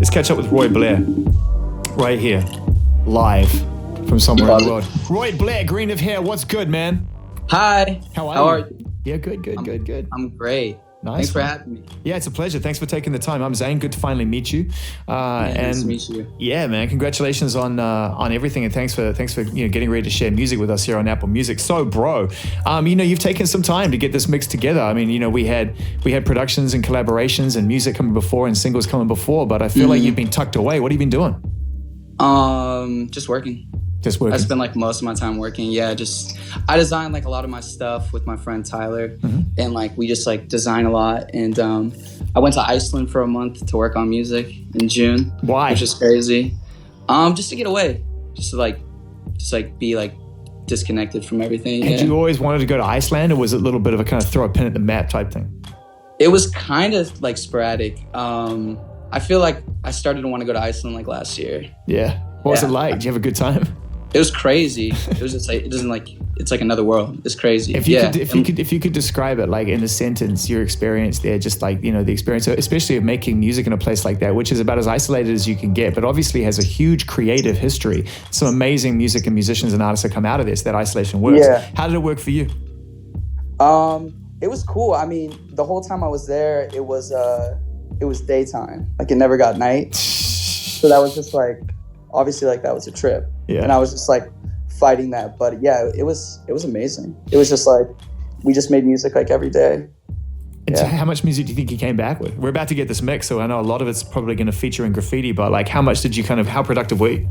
Let's catch up with Roy Blair right here, live from somewhere in the world. Roy Blair, green of hair, what's good, man? Hi. How are you? Yeah, good. I'm great. Nice. Thanks for having me. Yeah, it's a pleasure. Thanks for taking the time. I'm Zane. Good to finally meet you. Nice to meet you. Yeah, man. Congratulations on everything, and thanks for getting ready to share music with us here on Apple Music. So, bro, you've taken some time to get this mix together. I mean, we had productions and collaborations and music coming before and singles coming before, but I feel like you've been tucked away. What have you been doing? Just working. Just working. I spend like most of my time working. Yeah, I design like a lot of my stuff with my friend Tyler, and like we just like design a lot. And I went to Iceland for a month to work on music in June. Why? Which is crazy. Just to get away, just to be like disconnected from everything. Had you always wanted to go to Iceland, or was it a little bit of a kind of throw a pin at the map type thing? It was kind of like sporadic. I feel like I started to want to go to Iceland like last year. Yeah. What was it like? Did you have a good time? It was crazy. It was just like it's like another world. It's crazy. If you could describe it like in a sentence, your experience there, just like the experience, especially of making music in a place like that, which is about as isolated as you can get, but obviously has a huge creative history. Some amazing music and musicians and artists that come out of this. That isolation works. Yeah. How did it work for you? It was cool. I mean, the whole time I was there, it was daytime. Like it never got night. So that was just like, obviously like that was a trip. Yeah. And I was just like fighting that. But yeah, it was amazing. It was just like, we just made music like every day. And so how much music do you think you came back with? We're about to get this mix, so I know a lot of it's probably going to feature in graffiti, but like how much did you how productive were you?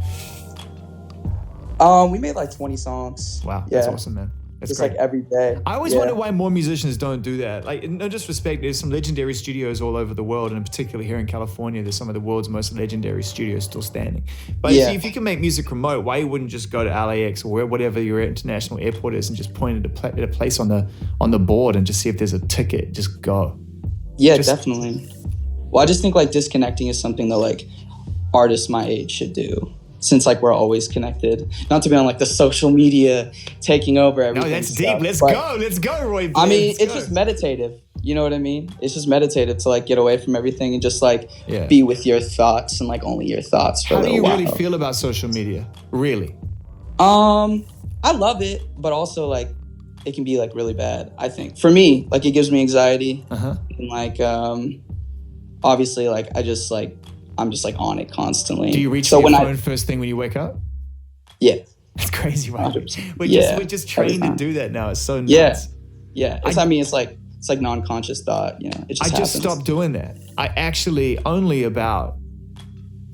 We made like 20 songs. Wow, that's awesome, man. That's just great. Like every day. I always wonder why more musicians don't do that. Like, no disrespect, there's some legendary studios all over the world, and in particular here in California, there's some of the world's most legendary studios still standing. But if you can make music remote, why you wouldn't just go to LAX or whatever your international airport is and just point at a place on the board and just see if there's a ticket, just go. Yeah, definitely. Well, I just think like disconnecting is something that like artists my age should do. Since like we're always connected, not to be on like the social media taking over everything. No, that's deep. Let's go, Roy. I mean, it's just meditative. You know what I mean? It's just meditative to like get away from everything and just like be with your thoughts and like only your thoughts for a little while. How do you really feel about social media? Really? I love it, but also like it can be like really bad. I think for me, like it gives me anxiety, and like obviously like I'm just like on it constantly. Do you reach your phone first thing when you wake up? Yeah. It's crazy, right? 100%. We're just trained to do that now. It's so nuts. Yeah. It's like non-conscious thought, you know. It just I happens. just stopped doing that. I actually only about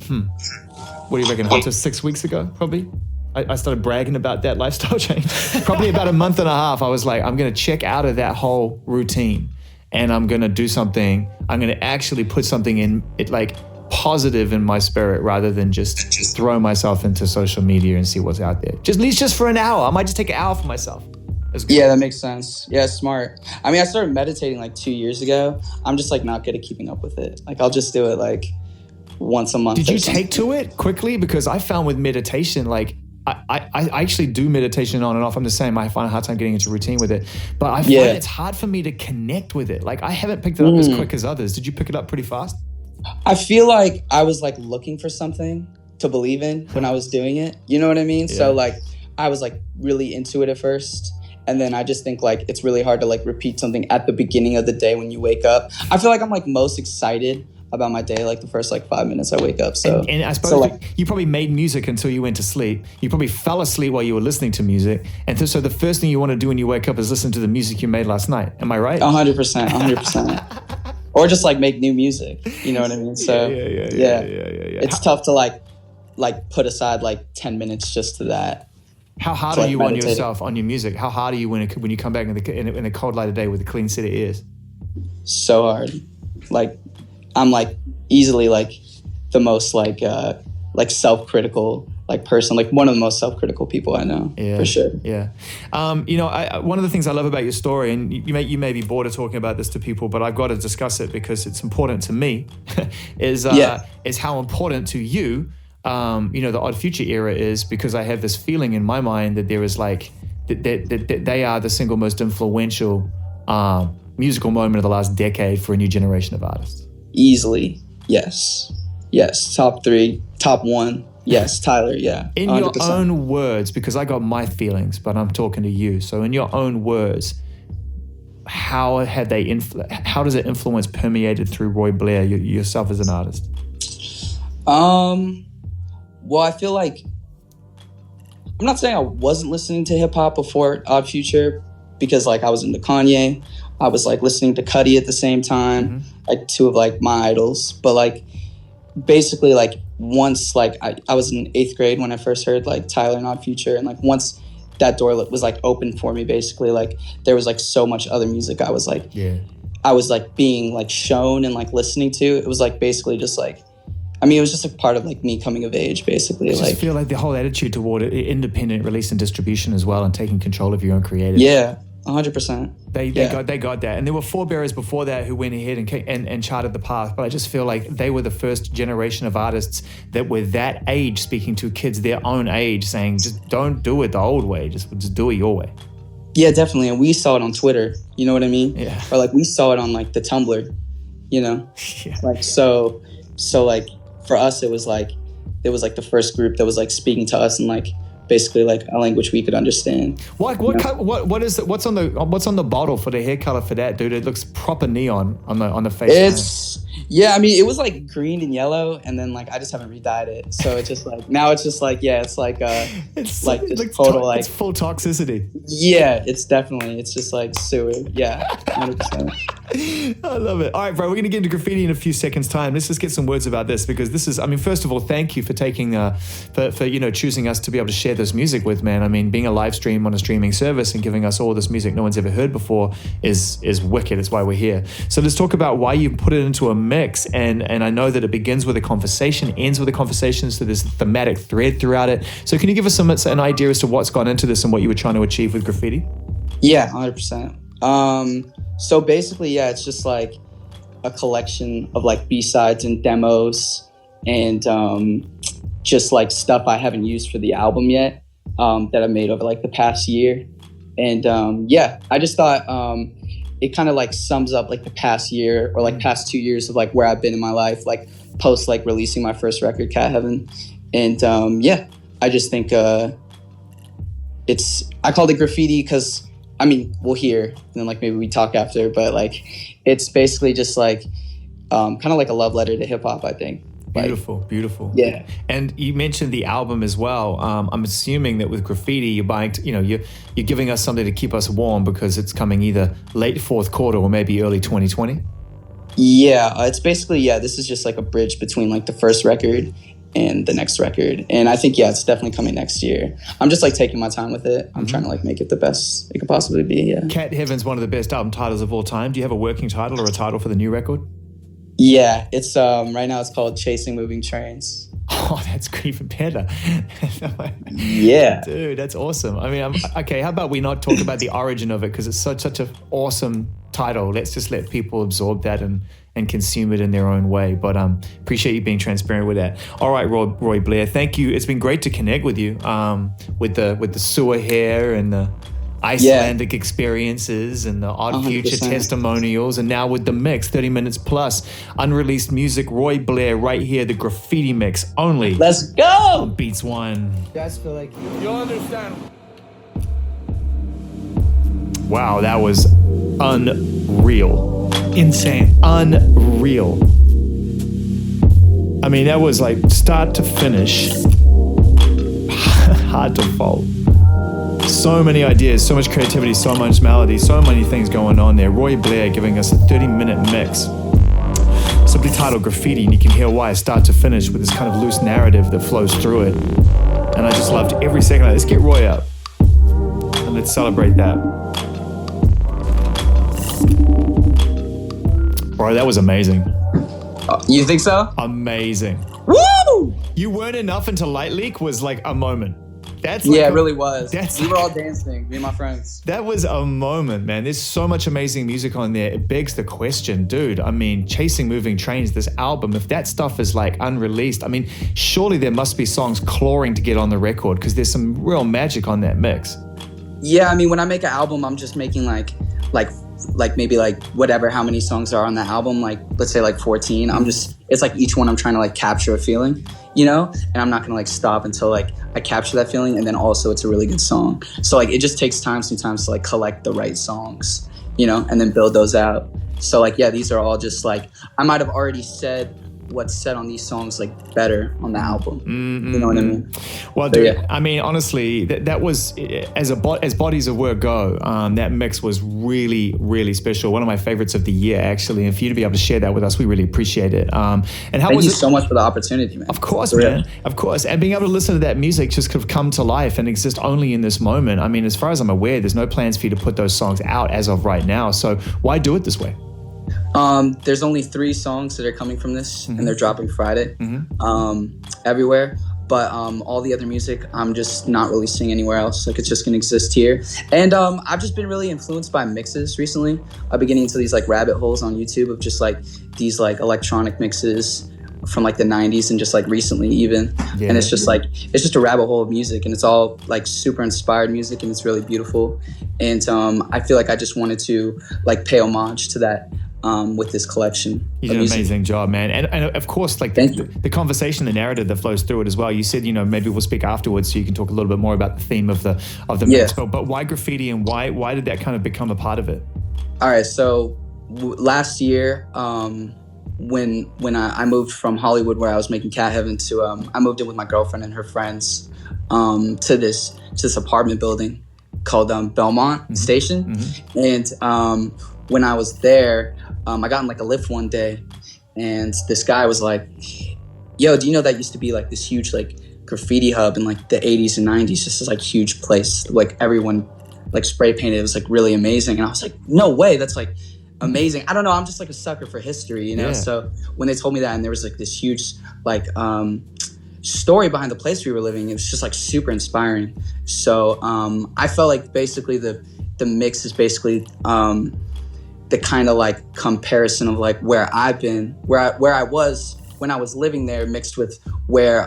what do you reckon, Hunter, 6 weeks ago, probably? I started bragging about that lifestyle change. Probably about a month and a half, I was like, I'm gonna check out of that whole routine and I'm gonna do something. I'm gonna actually put something in it like positive in my spirit rather than just throw myself into social media and see what's out there. Just at least just for an hour. I might just take an hour for myself. Yeah, that makes sense. Yeah, smart. I mean, I started meditating like 2 years ago. I'm just like not good at keeping up with it. Like I'll just do it like once a month. Did you take to it quickly? Because I found with meditation, like I actually do meditation on and off. I'm the same. I find a hard time getting into routine with it. But I find it's hard for me to connect with it. Like I haven't picked it up as quick as others. Did you pick it up pretty fast? I feel like I was like looking for something to believe in when I was doing it. You know what I mean? Yeah. So like I was like really into it at first. And then I just think like it's really hard to like repeat something at the beginning of the day when you wake up. I feel like I'm like most excited about my day like the first like 5 minutes I wake up. So and I suppose you probably made music until you went to sleep. You probably fell asleep while you were listening to music. And so the first thing you want to do when you wake up is listen to the music you made last night. Am I right? 100%. Or just like make new music, you know what I mean? So yeah. It's tough to like put aside like 10 minutes just to that. How hard are you on yourself, on your music? How hard are you when you come back in the cold light of day with a clean set of ears? So hard. Like I'm like easily like the most like self-critical like person, like one of the most self-critical people I know, for sure. Yeah. One of the things I love about your story, and you may be bored of talking about this to people, but I've got to discuss it because it's important to me, is how important to you, the Odd Future era is, because I have this feeling in my mind that there is like, that they are the single most influential musical moment of the last decade for a new generation of artists. Easily, yes. Yes. Top 3, top 1. Yes, Tyler. Yeah. In 100%. your own words, because I got my feelings, but I'm talking to you. So in your own words, how does it influence permeated through Roy Blair, yourself as an artist? Well, I feel like I'm not saying I wasn't listening to hip hop before Odd Future, because like I was into Kanye, I was like listening to Cudi at the same time, like two of like my idols. But like basically like once like I was in 8th grade when I first heard like Tyler and Odd Future, and like once that door was like open for me, basically like there was like so much other music I was like being like shown and like listening to. It was like basically just like, I mean, it was just a part of like me coming of age, basically. I just feel like the whole attitude toward it, independent release and distribution as well, and taking control of your own creative. Yeah, 100%. They got that, and there were forebearers before that who went ahead and charted the path. But I just feel like they were the first generation of artists that were that age, speaking to kids their own age, saying just don't do it the old way, just do it your way. Yeah, definitely. And we saw it on Twitter. You know what I mean? Yeah. Or like we saw it on like the Tumblr. You know, yeah. Like so like for us, it was like the first group that was like speaking to us in like basically like a language we could understand. What's on the bottle for the hair color for that, dude? It looks proper neon on the face. Yeah, I mean, it was like green and yellow, and then like I just haven't re-dyed it, so it's just like now it's just like it's like it's like just total like it's full toxicity. Yeah, it's just like sewer. Yeah, 100%. I love it. All right, bro, we're gonna get into graffiti in a few seconds time. Let's just get some words about this, because this is, I mean, first of all, thank you for taking for choosing us to be able to share this music with, man. I mean, being a live stream on a streaming service and giving us all this music no one's ever heard before is wicked. It's why we're here. So let's talk about why you put it into a mix, and I know that it begins with a conversation, ends with a conversation, so there's a thematic thread throughout it. So can you give us an idea as to what's gone into this and what you were trying to achieve with graffiti? Yeah, 100%. So basically, yeah, it's just like a collection of like B-sides and demos, and just like stuff I haven't used for the album yet, that I made over like the past year. And I just thought it kind of like sums up like the past year or like past 2 years of like where I've been in my life, like post like releasing my first record, Cat Heaven. And I just think I called it graffiti because, I mean, we'll hear and then like maybe we talk after, but like it's basically just like kind of like a love letter to hip hop, I think. Beautiful. Yeah. And you mentioned the album as well. I'm assuming that with graffiti, you're buying, you're giving us something to keep us warm because it's coming either late fourth quarter or maybe early 2020. Yeah, it's basically, this is just like a bridge between like the first record and the next record. And I think, it's definitely coming next year. I'm just like taking my time with it. I'm trying to like make it the best it could possibly be. Yeah. Cat Heaven's one of the best album titles of all time. Do you have a working title or a title for the new record? Yeah, it's right now it's called Chasing Moving Trains. Oh, that's even better. Yeah. Dude, that's awesome. I mean, okay, how about we not talk about the origin of it, because it's such an awesome title. Let's just let people absorb that and consume it in their own way. But appreciate you being transparent with that. All right, Roy Blair, thank you. It's been great to connect with you with the sewer hair and the Icelandic experiences and the Odd Future testimonials, and now with the mix, 30 minutes plus, unreleased music, Roy Blair right here, the graffiti mix only. Let's go! On Beats One. You guys feel like you'll understand. Wow, that was unreal. Insane. Unreal. I mean, that was like start to finish. Hard to fault. So many ideas, so much creativity, so much melody, so many things going on there. Roy Blair giving us a 30-minute mix. Simply titled Graffiti, and you can hear why start to finish with this kind of loose narrative that flows through it. And I just loved every second. Let's get Roy up and let's celebrate that. Bro, that was amazing. You think so? Amazing. Woo! You Weren't Enough Until Light Leak was like a moment. That's like it really was. We were all dancing, me and my friends. That was a moment, man. There's so much amazing music on there. It begs the question, dude. I mean, Chasing Moving Trains, this album, if that stuff is like unreleased, I mean, surely there must be songs clawing to get on the record, because there's some real magic on that mix. Yeah, I mean, when I make an album, I'm just making like like maybe like whatever, how many songs are on the album, like let's say like 14. It's like each one I'm trying to like capture a feeling, you know, and I'm not gonna like stop until like I capture that feeling, and then also it's a really good song. So like it just takes time sometimes to like collect the right songs, you know, and then build those out. So like, yeah, these are all just like, I might have already said what's said on these songs like better on the album. You know what I mean? Well, dude, yeah. I mean, honestly, that was, as bodies of work go, that mix was really, really special. One of my favorites of the year, actually. And for you to be able to share that with us, we really appreciate it. And how Thank was you it? so much for the opportunity, man. Of course, man. Of course. And being able to listen to that music just could have come to life and exist only in this moment. I mean, as far as I'm aware, there's no plans for you to put those songs out as of right now. So why do it this way? There's only 3 songs that are coming from this, and they're dropping Friday, everywhere. But all the other music, I'm just not releasing anywhere else. Like, it's just gonna exist here. And I've just been really influenced by mixes recently. I've been getting into these like rabbit holes on YouTube of just like these like electronic mixes from like the 90s and just like recently even. Yeah. And it's just like, it's just a rabbit hole of music, and it's all like super inspired music, and it's really beautiful. And I feel like I just wanted to like pay homage to that. With this collection. You did an amazing job, man. And of course, like the conversation, the narrative that flows through it as well. You said, you know, maybe we'll speak afterwards so you can talk a little bit more about the theme of the mix. But why graffiti, and why did that kind of become a part of it? All right, so last year, when I moved from Hollywood, where I was making Cat Heaven, to I moved in with my girlfriend and her friends to this apartment building called Belmont Station. And when I was there, I got in like a lift one day, and this guy was like, yo, do you know that used to be like this huge like graffiti hub in like the 80s and 90s, just this like huge place, like everyone like spray painted. It was like really amazing. And I was like, no way, that's like amazing. I don't know, I'm just like a sucker for history, you know? Yeah. So when they told me that, and there was like this huge like story behind the place we were living, it was just like super inspiring. So I felt like basically the mix is basically the kind of like comparison of like where I've been, where I was when I was living there, mixed with where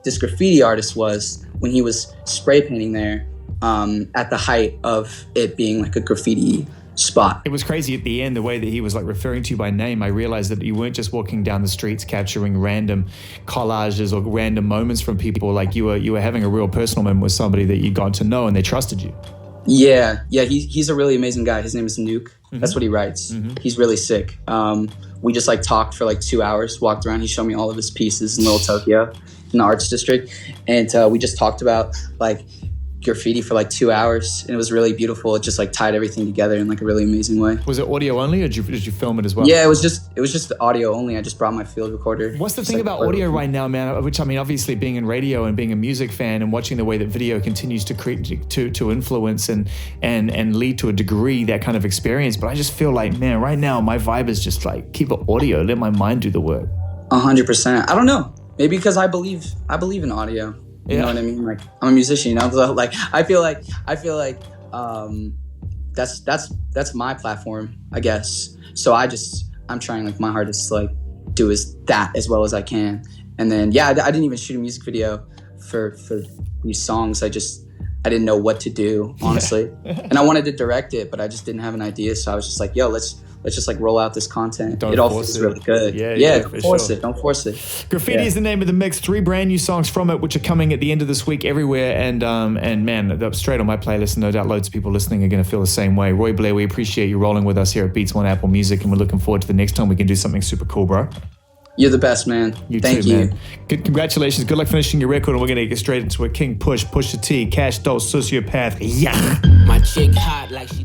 this graffiti artist was when he was spray painting there at the height of it being like a graffiti spot. It was crazy at the end, the way that he was like referring to you by name. I realized that you weren't just walking down the streets capturing random collages or random moments from people. Like you were having a real personal moment with somebody that you got to know and they trusted you. Yeah, he's a really amazing guy. His name is Nuke. That's what he writes. He's really sick. We just like talked for like 2 hours, walked around. He showed me all of his pieces in Little Tokyo in the Arts District. And we just talked about like graffiti for like 2 hours, and it was really beautiful. It just like tied everything together in like a really amazing way. Was it audio only, or did you film it as well? Yeah, it was just the audio only. I just brought my field recorder. What's the thing about audio right now, man? Which, I mean, obviously being in radio and being a music fan and watching the way that video continues to create to influence and lead to a degree that kind of experience. But I just feel like, man, right now my vibe is just like keep it audio, let my mind do the work. 100%. I don't know. Maybe because I believe in audio. You know what I mean? Like, I'm a musician, you know? So, like, I feel like that's my platform, I guess. So I'm trying like my hardest to like do that as well as I can. And then, I didn't even shoot a music video for these songs. I didn't know what to do, honestly. And I wanted to direct it, but I just didn't have an idea. So I was just like, yo, let's just like roll out this content. It all feels really good. Don't force it. Graffiti is the name of the mix. 3 brand new songs from it, which are coming at the end of this week everywhere. And man, they're straight on my playlist, and no doubt loads of people listening are going to feel the same way. Roy Blair, we appreciate you rolling with us here at Beats One Apple Music, and we're looking forward to the next time we can do something super cool, bro. You're the best, man. Thank you. Man. Good, congratulations. Good luck finishing your record, and we're going to get straight into it. King Push, Pusha T, Cash Doll, Sociopath. Yeah. My chick hot like she